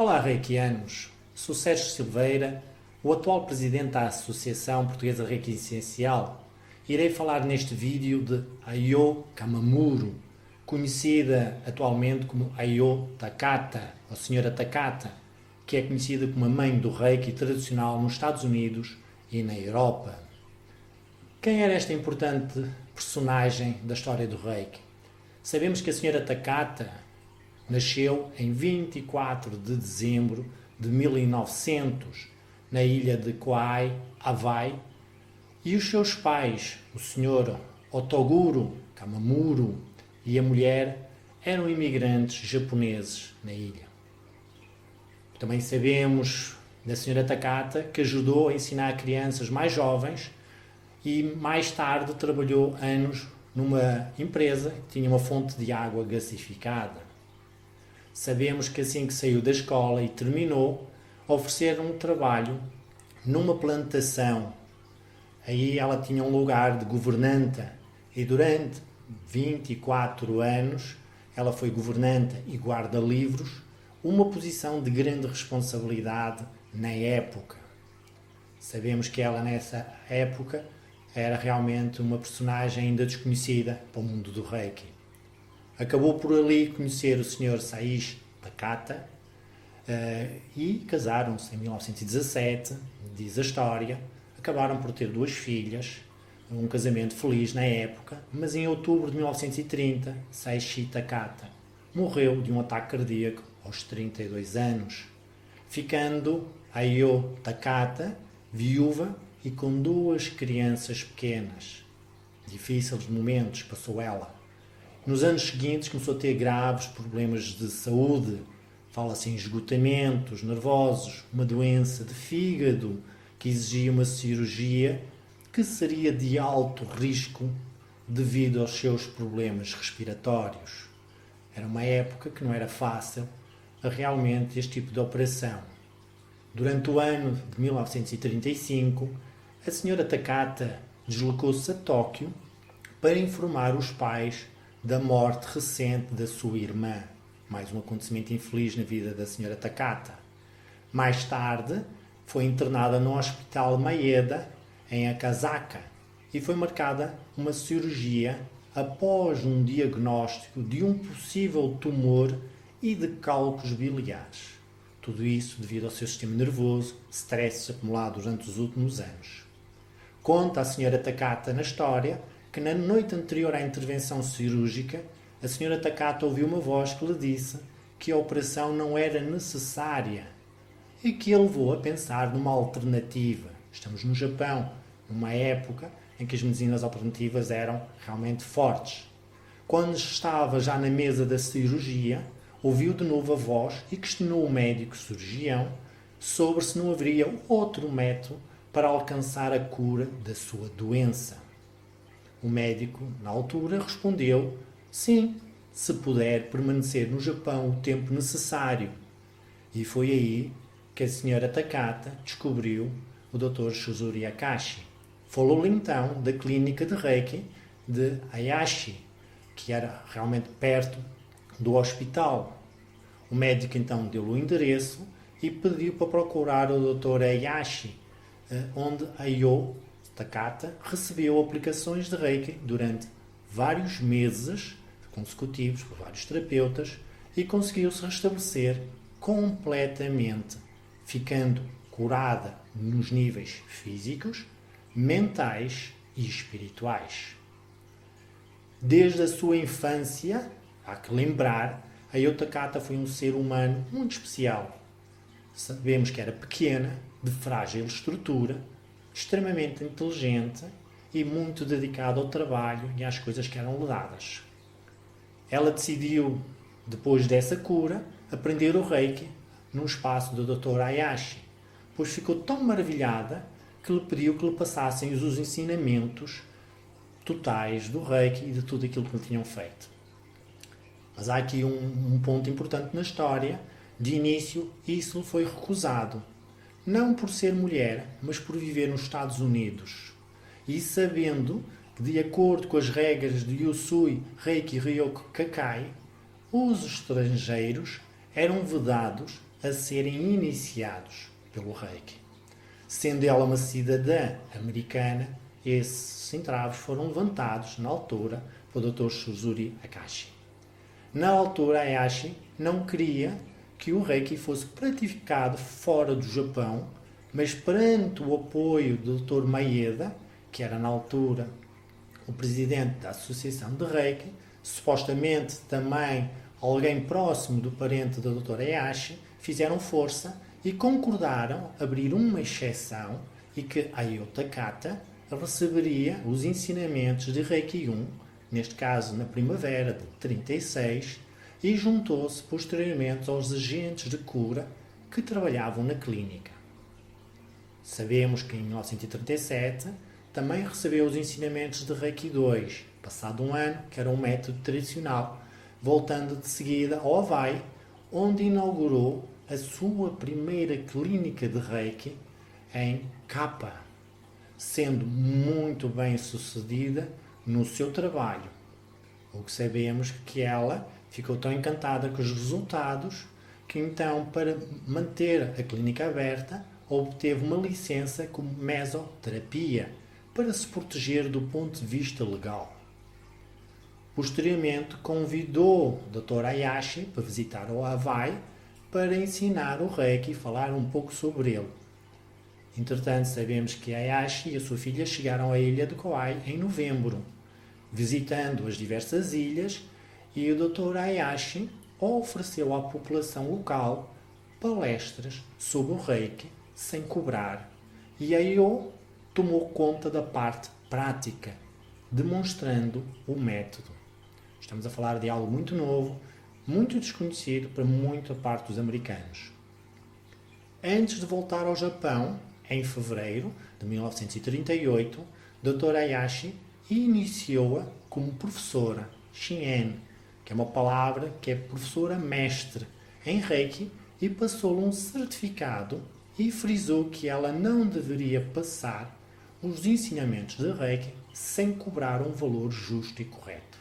Olá, reikianos. Sou Sérgio Silveira, o atual presidente da Associação Portuguesa Reiki Essencial. Irei falar neste vídeo de Ayo Kamamuro, conhecida atualmente como Ayo Takata, ou Senhora Takata, que é conhecida como a mãe do Reiki tradicional nos Estados Unidos e na Europa. Quem era esta importante personagem da história do Reiki? Sabemos que a Senhora Takata nasceu em 24 de dezembro de 1900, na ilha de Kauai, Hawaii, e os seus pais, o Sr. Otoguro Kamamuro e a mulher, eram imigrantes japoneses na ilha. Também sabemos da Sra. Takata que ajudou a ensinar crianças mais jovens e mais tarde trabalhou anos numa empresa que tinha uma fonte de água gasificada. Sabemos que assim que saiu da escola e terminou, ofereceram um trabalho numa plantação. Aí ela tinha um lugar de governanta e durante 24 anos ela foi governanta e guarda-livros, uma posição de grande responsabilidade na época. Sabemos que ela nessa época era realmente uma personagem ainda desconhecida para o mundo do Reiki. Acabou por ali conhecer o Sr. Saishi Takata e casaram-se em 1917, diz a história. Acabaram por ter 2 filhas, um casamento feliz na época, mas em outubro de 1930, Saishi Takata morreu de um ataque cardíaco aos 32 anos, ficando Ayo Takata viúva e com 2 crianças pequenas. Difíceis momentos passou ela. Nos anos seguintes começou a ter graves problemas de saúde, fala-se em esgotamentos nervosos, uma doença de fígado que exigia uma cirurgia que seria de alto risco devido aos seus problemas respiratórios. Era uma época que não era fácil a realmente este tipo de operação. Durante o ano de 1935, a Sra. Takata deslocou-se a Tóquio para informar os pais da morte recente da sua irmã. Mais um acontecimento infeliz na vida da Sra. Takata. Mais tarde, foi internada no Hospital Maeda, em Akasaka, e foi marcada uma cirurgia após um diagnóstico de um possível tumor e de cálculos biliares. Tudo isso devido ao seu sistema nervoso, stress acumulado durante os últimos anos. Conta a Sra. Takata na história que na noite anterior à intervenção cirúrgica, a Sra. Takata ouviu uma voz que lhe disse que a operação não era necessária e que a levou a pensar numa alternativa. Estamos no Japão, numa época em que as medicinas alternativas eram realmente fortes. Quando estava já na mesa da cirurgia, ouviu de novo a voz e questionou o médico cirurgião sobre se não haveria outro método para alcançar a cura da sua doença. O médico, na altura, respondeu: sim, se puder permanecer no Japão o tempo necessário. E foi aí que a Sra. Takata descobriu o Dr. Shizuru Akashi. Falou-lhe então da clínica de Reiki de Ayashi, que era realmente perto do hospital. O médico então deu-lhe o endereço e pediu para procurar o Dr. Ayashi, onde Ayo Takata recebeu aplicações de Reiki durante vários meses consecutivos por vários terapeutas e conseguiu-se restabelecer completamente, ficando curada nos níveis físicos, mentais e espirituais. Desde a sua infância, há que lembrar, Ayo Takata foi um ser humano muito especial. Sabemos que era pequena, de frágil estrutura, extremamente inteligente e muito dedicado ao trabalho e às coisas que eram lhe dadas. Ela decidiu, depois dessa cura, aprender o Reiki no espaço do Dr. Ayashi, pois ficou tão maravilhada que lhe pediu que lhe passassem os ensinamentos totais do Reiki e de tudo aquilo que lhe tinham feito. Mas há aqui um ponto importante na história. De início, isso lhe foi recusado. Não por ser mulher, mas por viver nos Estados Unidos. E sabendo que, de acordo com as regras de Usui Reiki Ryoku Kakai, os estrangeiros eram vedados a serem iniciados pelo Reiki. Sendo ela uma cidadã americana, esses entraves foram levantados na altura pelo Dr. Shizuru Akashi. Na altura, Ayashi não queria que o Reiki fosse praticado fora do Japão, mas perante o apoio do Dr. Maeda, que era na altura o presidente da Associação de Reiki, supostamente também alguém próximo do parente do Dr. Ayashi, fizeram força e concordaram abrir uma exceção e que Ayo Takata receberia os ensinamentos de Reiki 1, neste caso na primavera de 36, e juntou-se posteriormente aos agentes de cura que trabalhavam na clínica. Sabemos que em 1937 também recebeu os ensinamentos de Reiki 2, passado um ano, que era um método tradicional, voltando de seguida ao Havaí, onde inaugurou a sua primeira clínica de Reiki em Kappa, sendo muito bem sucedida no seu trabalho. O que sabemos que ela ficou tão encantada com os resultados que então, para manter a clínica aberta, obteve uma licença como mesoterapia para se proteger do ponto de vista legal. Posteriormente, convidou o Dr. Ayashi para visitar o Havaí para ensinar o Reiki e falar um pouco sobre ele. Entretanto, sabemos que Ayashi e a sua filha chegaram à ilha de Kauai em novembro, visitando as diversas ilhas, e o Dr. Ayashi ofereceu à população local palestras sobre o Reiki sem cobrar, e Ayo tomou conta da parte prática, demonstrando o método. Estamos a falar de algo muito novo, muito desconhecido para muita parte dos americanos. Antes de voltar ao Japão, em fevereiro de 1938, Dr. Ayashi iniciou-a como professora Shien, que é uma palavra que é professora mestre em Reiki, e passou-lhe um certificado e frisou que ela não deveria passar os ensinamentos de Reiki sem cobrar um valor justo e correto.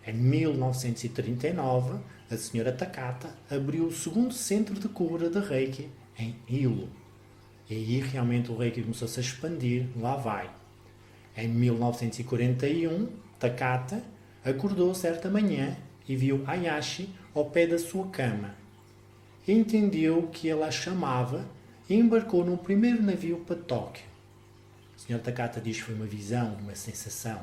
Em 1939, a Sra. Takata abriu o segundo centro de cura de Reiki em Hilo. E aí realmente o Reiki começou-se a expandir no Havaí. Em 1941, Takata acordou certa manhã e viu Ayashi ao pé da sua cama. Entendeu que ela a chamava e embarcou no primeiro navio para Tóquio. A Sra. Takata diz que foi uma visão, uma sensação.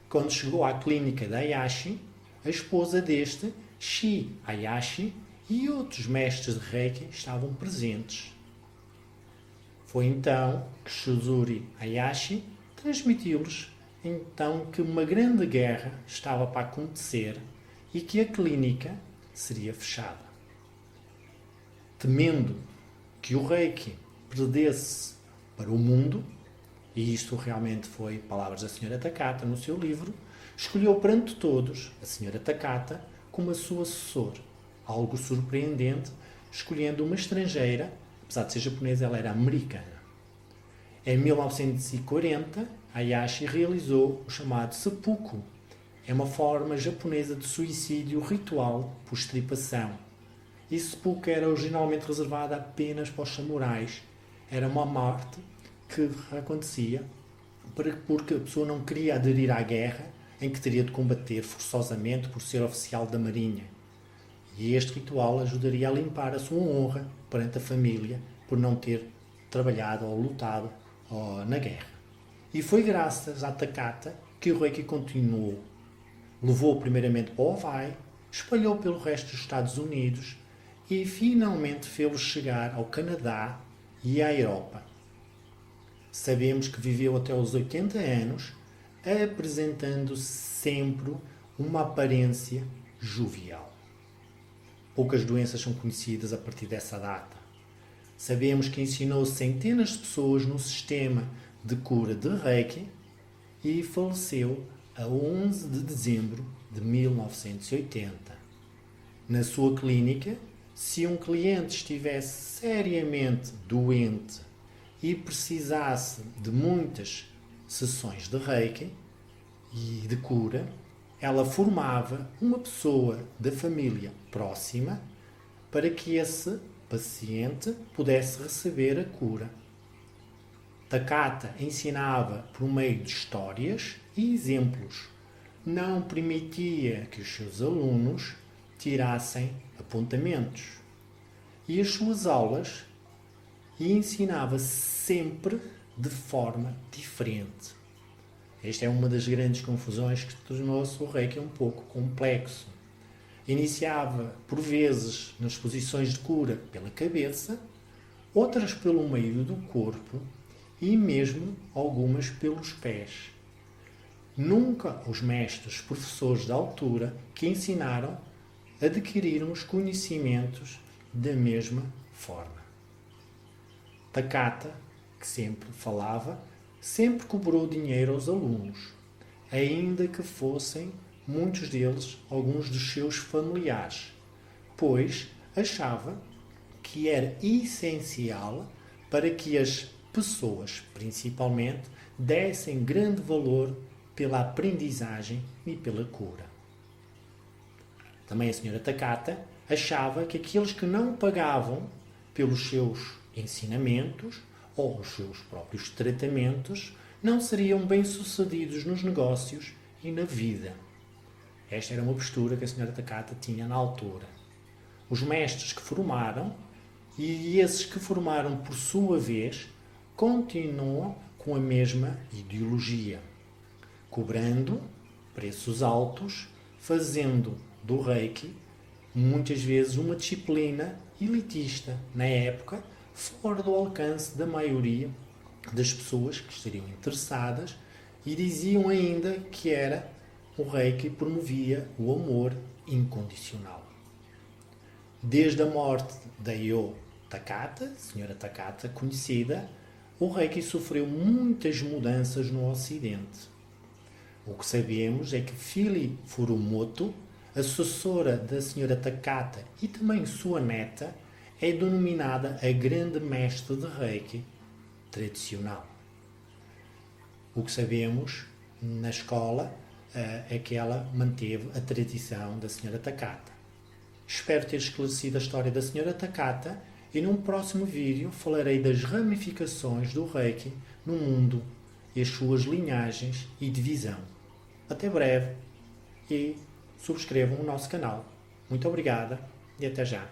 Quando chegou à clínica de Ayashi, a esposa deste, Shi Ayashi, e outros mestres de Reiki estavam presentes. Foi então que Shizuru Ayashi transmitiu-lhes então que uma grande guerra estava para acontecer e que a clínica seria fechada. Temendo que o Reiki perdesse para o mundo, e isto realmente foi palavras da Sra. Takata no seu livro, escolheu perante todos a Sra. Takata como a sua assessora. Algo surpreendente, escolhendo uma estrangeira, apesar de ser japonesa, ela era americana. Em 1940, Ayashi realizou o chamado seppuku. É uma forma japonesa de suicídio ritual por estripação. E seppuku era originalmente reservada apenas para os samurais. Era uma morte que acontecia porque a pessoa não queria aderir à guerra em que teria de combater forçosamente por ser oficial da marinha. E este ritual ajudaria a limpar a sua honra perante a família por não ter trabalhado ou lutado na guerra. E foi graças à Takata que o Reiki continuou. Levou primeiramente para o Havaí, espalhou pelo resto dos Estados Unidos e finalmente fez-o chegar ao Canadá e à Europa. Sabemos que viveu até aos 80 anos, apresentando sempre uma aparência jovial. Poucas doenças são conhecidas a partir dessa data. Sabemos que ensinou centenas de pessoas no sistema de cura de Reiki e faleceu a 11 de dezembro de 1980. Na sua clínica, se um cliente estivesse seriamente doente e precisasse de muitas sessões de Reiki e de cura, ela formava uma pessoa da família próxima para que esse paciente pudesse receber a cura. Takata ensinava por meio de histórias e exemplos. Não permitia que os seus alunos tirassem apontamentos. E as suas aulas ensinava sempre de forma diferente. Esta é uma das grandes confusões que tornou-se o Reiki um pouco complexo. Iniciava, por vezes, nas posições de cura pela cabeça, outras pelo meio do corpo e mesmo algumas pelos pés. Nunca os mestres professores da altura que ensinaram adquiriram os conhecimentos da mesma forma. Takata, que sempre falava, sempre cobrou dinheiro aos alunos, ainda que fossem muitos deles alguns dos seus familiares, pois achava que era essencial para que as pessoas, principalmente, dessem grande valor pela aprendizagem e pela cura. Também a senhora Takata achava que aqueles que não pagavam pelos seus ensinamentos ou os seus próprios tratamentos não seriam bem-sucedidos nos negócios e na vida. Esta era uma postura que a senhora Takata tinha na altura. Os mestres que formaram e esses que formaram por sua vez continuam com a mesma ideologia, cobrando preços altos, fazendo do Reiki muitas vezes uma disciplina elitista na época, fora do alcance da maioria das pessoas que estariam interessadas, e diziam ainda que era o Reiki promovia o amor incondicional. Desde a morte da Io Takata, senhora Takata conhecida, o Reiki sofreu muitas mudanças no Ocidente. O que sabemos é que Fili Furumoto, assessora da senhora Takata e também sua neta, é denominada a grande mestre de Reiki tradicional. O que sabemos na escola é que ela manteve a tradição da senhora Takata. Espero ter esclarecido a história da senhora Takata e num próximo vídeo falarei das ramificações do Reiki no mundo e as suas linhagens e divisão. Até breve e subscrevam o nosso canal. Muito obrigada e até já.